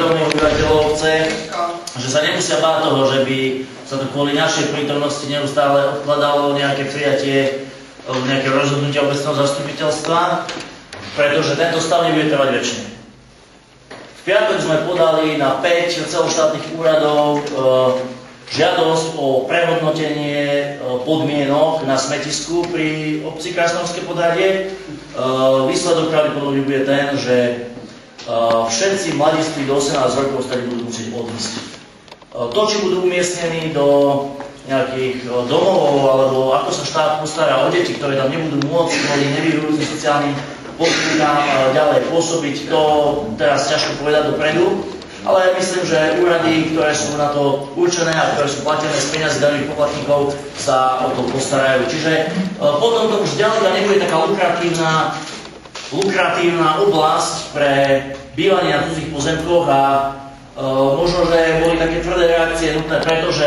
prítomných obyvateľov obce, že sa nemusia báť toho, že by sa to kvôli našej prítomnosti neustále odkladalo nejaké prijatie nejakého rozhodnutia obecného zastupiteľstva, pretože tento stav nebude trvať väčšine. V piatok sme podali na 5 celoštátnych úradov žiadosť o prehodnotenie podmienok na smetisku pri obci Krásnovské Podhradie. Výsledok pravdepodobne bude ten, že všetci mladiství do 18 rokov stade budú musieť odísť. To, či budú umiestnení do nejakých domov, alebo ako sa štát postará o deti, ktoré tam nebudú môcť kvôli nevyhovujúcim sociálnym podmienkám ďalej pôsobiť, to teraz ťažko povedať dopredu. Ale myslím, že úrady, ktoré sú na to určené a ktoré sú platené z peňazí daných poplatníkov, sa o to postarajú. Čiže potom to už ďalej nebude taká lukratívna oblasť pre bývanie na cudzích pozemkoch a možno, že boli také tvrdé reakcie nutné, pretože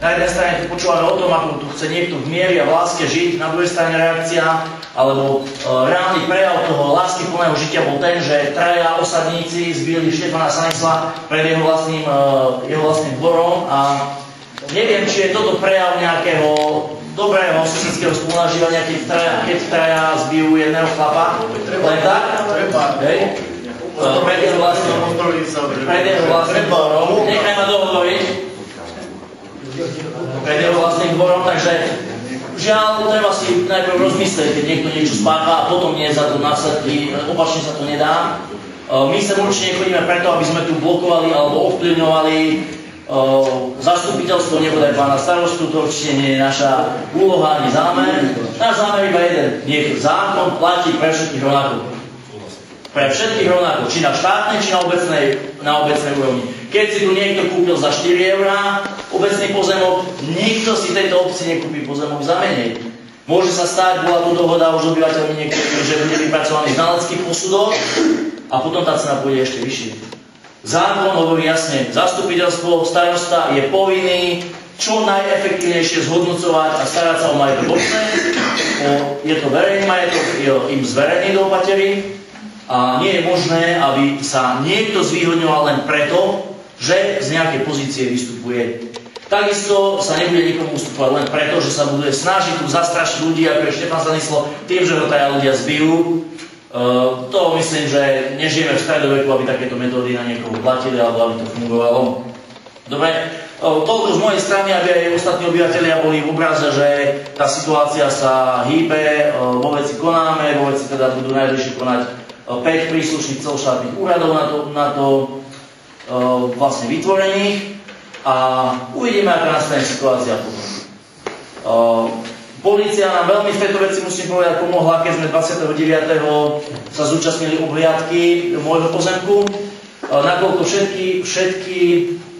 na jednej strane tu počúvame o tom, ako tu chce niekto v miery a v láske žiť, na druhej strane reakcia alebo reálny prejav toho láskyplného žitia bol ten, že traja osadníci zbili Štefana Sanisla pred jeho vlastným dvorom a neviem, či je toto prejav nejakého dobrého susedského spolunažívania, keď traja zbijú jedného chlapa. Len tak? Pred jeho vlastným dvorom. Nechaj ma dohovoriť. Pred jeho vlastným dvorom, takže žiaľ, treba si najprv rozmyslieť, keď niekto niečo spácha a potom nie je za to následky, opačne sa to nedá. My sa určite nechodíme preto, aby sme tu blokovali alebo ovplyvňovali zastupiteľstvo, nebude pána starostu, to určite nie je naša úloha ani zámer. Náš zámer iba jeden, nech zákon platí pre všetkých rovnako. Pre všetkých rovnako, či na štátnej, či na obecnej úrovni. Keď si tu niekto kúpil za 4 eurá obecný pozemok, nikto si tejto obci nekúpi pozemok za menej. Môže sa stať, bola tu dohoda už s obyvateľmi niektorými, že bude vypracovaný znalecký posudok a potom tá cena pôjde ešte vyššie. Zákon hovorí jasne, zastupiteľstvo, starosta je povinný čo najefektívnejšie zhodnocovať a starať sa o majetok obce. Je to verejný majetok, im zverejný do opatery. A nie je možné, aby sa niekto zvýhodňoval len preto, že z nejakej pozície vystupuje. Takisto sa nebude nikomu ustupovať len preto, že sa bude snažiť tu zastrašiť ľudí, ako je Štefan Sanislo, tým, že ho teda ľudia zbijú. To myslím, že nežijeme v stredoveku, aby takéto metódy na niekoho platili, alebo aby to fungovalo. Dobre, toľko z mojej strany, aby aj ostatní obyvateľia boli v obraze, že tá situácia sa hýbe, vo veci konáme, vo veci teda budú najbližšie konať 5 príslušných celoštátnych úradov na to vlastne vytvorených a uvidíme, aká nastane situácia potom. Polícia nám veľmi v tejto veci, musím povedať, pomohla, keď sme 29. sa zúčastnili obhliadky môjho pozemku, nakoľko všetky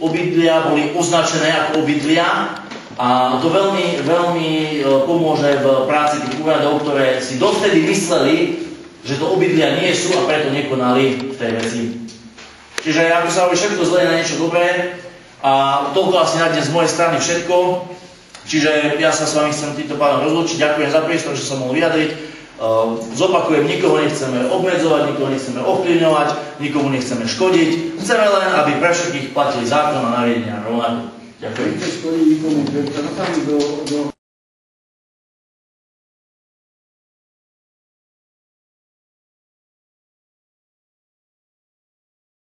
obydlia boli označené ako obydlia a to veľmi, veľmi pomôže v práci tých úradov, ktoré si dovtedy mysleli, že to obydlia nie sú a preto nekonali v tej veci. Čiže ako sa hovorí, všetko zlé na niečo dobré a toľko asi na dnes z mojej strany všetko. Čiže ja sa s vami chcem týmto pádom rozlúčiť. Ďakujem za priestor, že som mohol vyjadriť. Zopakujem, nikoho nechceme obmedzovať, nikoho nechceme ovplyvňovať, nikomu nechceme škodiť. Chceme len, aby pre všetkých platili zákon a nariadenia rovnako. Ďakujem.